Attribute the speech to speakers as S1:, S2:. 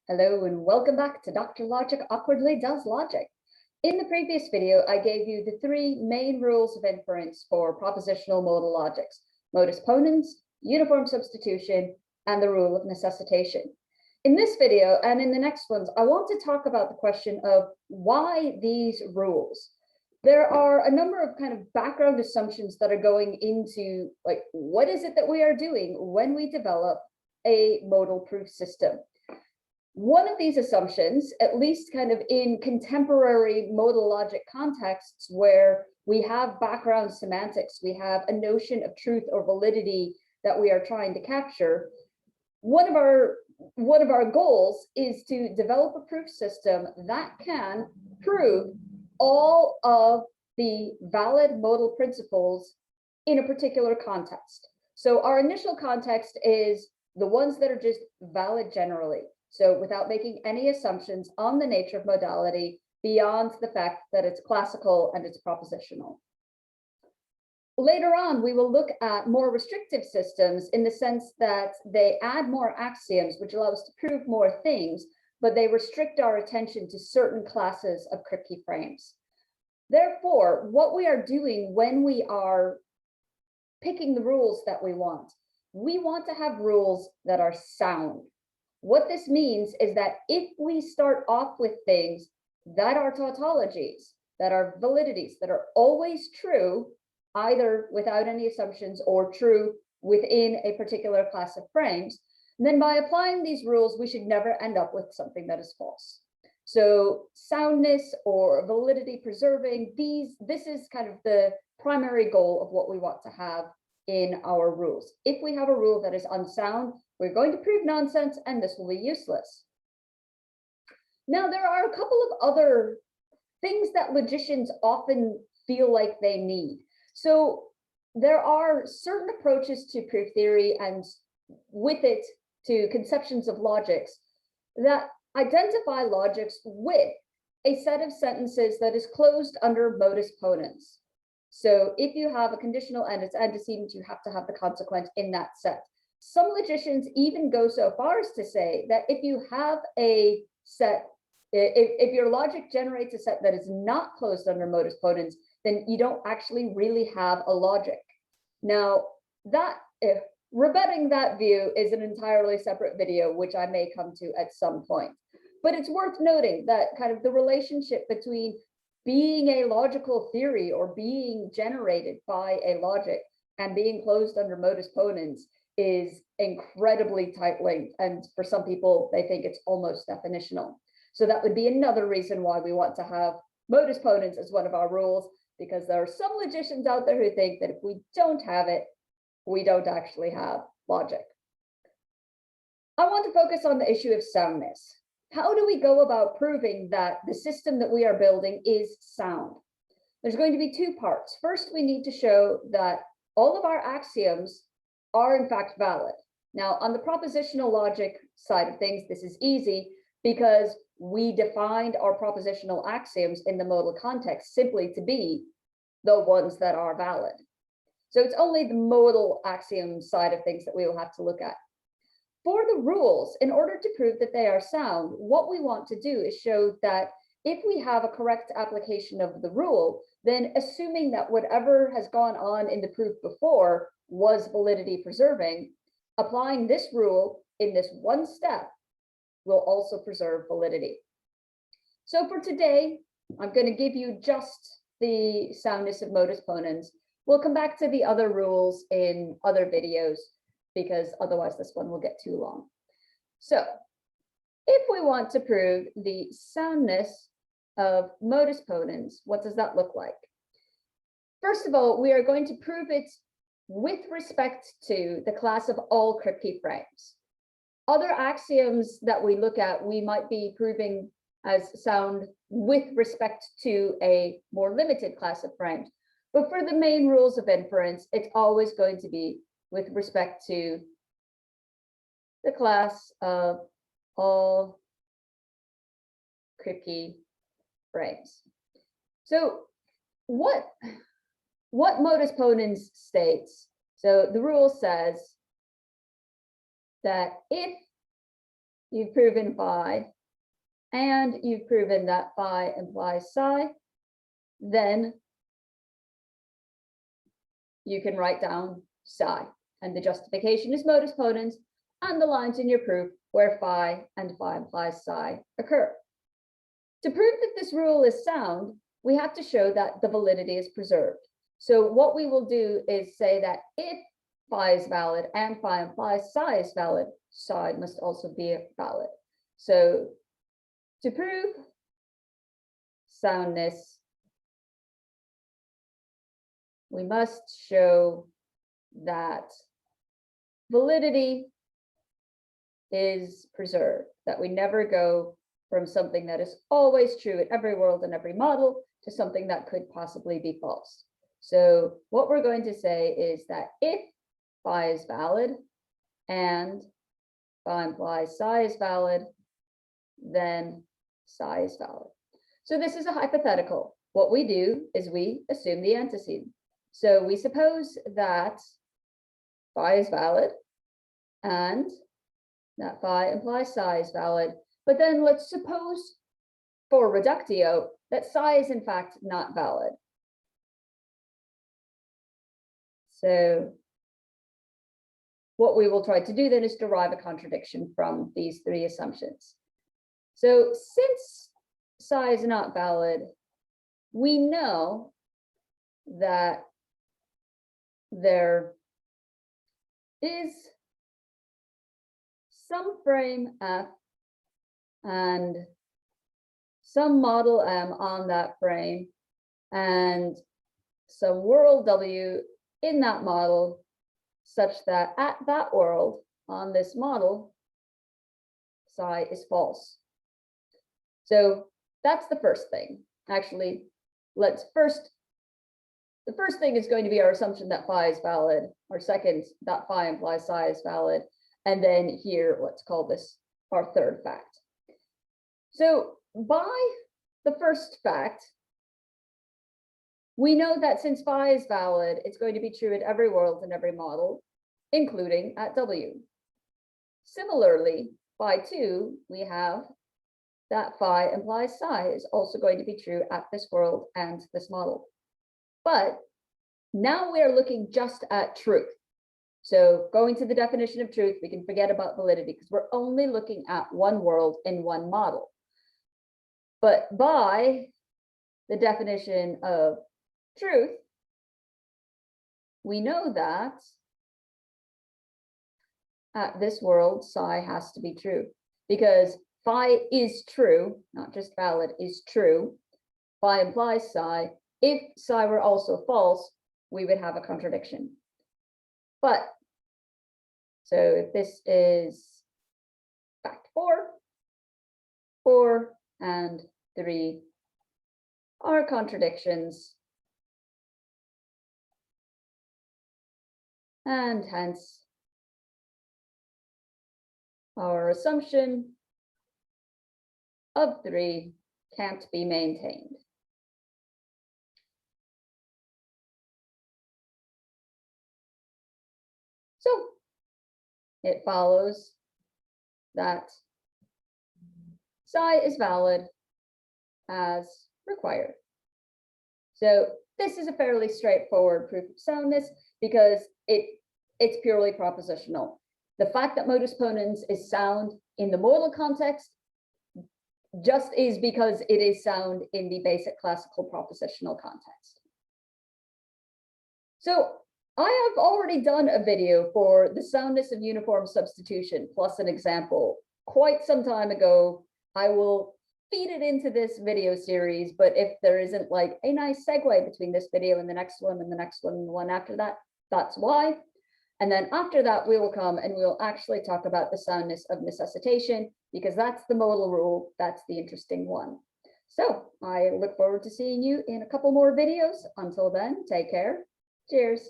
S1: Hello and welcome back to Dr. Logic Awkwardly Does Logic. In the previous video, I gave you the three main rules of inference for propositional modal logics: modus ponens, uniform substitution, and the rule of necessitation. In this video and in the next ones, I want to talk about the question of why these rules. There are a number of kind of background assumptions that are going into, like, what is it that we are doing when we develop a modal proof system? One of these assumptions, at least kind of in contemporary modal logic contexts where we have background semantics, we have a notion of truth or validity that we are trying to capture, one of our goals is to develop a proof system that can prove all of the valid modal principles in a particular context. So our initial context is the ones that are just valid generally. So without making any assumptions on the nature of modality beyond the fact that it's classical and it's propositional. Later on, we will look at more restrictive systems in the sense that they add more axioms, which allow us to prove more things, but they restrict our attention to certain classes of Kripke frames. Therefore, what we are doing when we are picking the rules that we want to have rules that are sound. What this means is that if we start off with things that are tautologies, that are validities, that are always true, either without any assumptions or true within a particular class of frames, then by applying these rules, we should never end up with something that is false. So soundness or validity preserving, this is kind of the primary goal of what we want to have in our rules. If we have a rule that is unsound, we're going to prove nonsense, and this will be useless. Now, there are a couple of other things that logicians often feel like they need. So there are certain approaches to proof theory and with it to conceptions of logics that identify logics with a set of sentences that is closed under modus ponens. So if you have a conditional and its antecedent, you have to have the consequent in that set. Some logicians even go so far as to say that if you have a set, if your logic generates a set that is not closed under modus ponens, then you don't actually really have a logic. Now, rebutting that view is an entirely separate video, which I may come to at some point. But it's worth noting that kind of the relationship between being a logical theory or being generated by a logic and being closed under modus ponens is incredibly tight linked. And for some people, they think it's almost definitional. So that would be another reason why we want to have modus ponens as one of our rules, because there are some logicians out there who think that if we don't have it, we don't actually have logic. I want to focus on the issue of soundness. How do we go about proving that the system that we are building is sound? There's going to be two parts. First, we need to show that all of our axioms are in fact valid. Now, on the propositional logic side of things, this is easy because we defined our propositional axioms in the modal context simply to be the ones that are valid. So it's only the modal axiom side of things that we will have to look at. For the rules, in order to prove that they are sound, what we want to do is show that if we have a correct application of the rule, then assuming that whatever has gone on in the proof before was validity preserving, applying this rule in this one step will also preserve validity. So for today, I'm going to give you just the soundness of modus ponens. We'll come back to the other rules in other videos, because otherwise this one will get too long. So if we want to prove the soundness of modus ponens, what does that look like? First of all, we are going to prove it with respect to the class of all Kripke frames. Other axioms that we look at, we might be proving as sound with respect to a more limited class of frames. But for the main rules of inference, it's always going to be with respect to the class of all Kripke frames. So what modus ponens states, so the rule says that if you've proven phi, and you've proven that phi implies psi, then you can write down psi. And the justification is modus ponens and the lines in your proof where phi and phi implies psi occur. To prove that this rule is sound, we have to show that the validity is preserved. So what we will do is say that if phi is valid and phi implies psi is valid, psi must also be valid. So to prove soundness, we must show that validity is preserved, that we never go from something that is always true in every world and every model to something that could possibly be false. So what we're going to say is that if phi is valid and phi implies psi is valid, then psi is valid. So this is a hypothetical. What we do is we assume the antecedent. So we suppose that phi is valid and that phi implies psi is valid. But then let's suppose for reductio that psi is in fact not valid. So what we will try to do then is derive a contradiction from these three assumptions. So since psi is not valid, we know that there is some frame F and some model M on that frame and some world W in that model, such that at that world on this model, psi is false. So that's the first thing. Actually, the first thing is going to be our assumption that phi is valid. Our second, that phi implies psi is valid. And then here, let's call this our third fact. So by the first fact, we know that since phi is valid, it's going to be true in every world and every model, including at W. Similarly, by 2, we have that phi implies psi is also going to be true at this world and this model. But now we're looking just at truth. So going to the definition of truth, we can forget about validity because we're only looking at one world in one model. But by the definition of truth, we know that at this world, psi has to be true because phi is true, not just valid, is true. Phi implies psi. If psi were also false, we would have a contradiction. But, so if this is fact 4, 4 and 3 are contradictions, and hence our assumption of 3 can't be maintained. So it follows that psi is valid as required. So this is a fairly straightforward proof of soundness because it's purely propositional. The fact that modus ponens is sound in the modal context just is because it is sound in the basic classical propositional context. So I have already done a video for the soundness of uniform substitution plus an example quite some time ago. I will feed it into this video series, but if there isn't like a nice segue between this video and the next one and the next one and the one after that, that's why. And then after that, we will come and we'll actually talk about the soundness of necessitation, because that's the modal rule. That's the interesting one. So I look forward to seeing you in a couple more videos. Until then, take care. Cheers.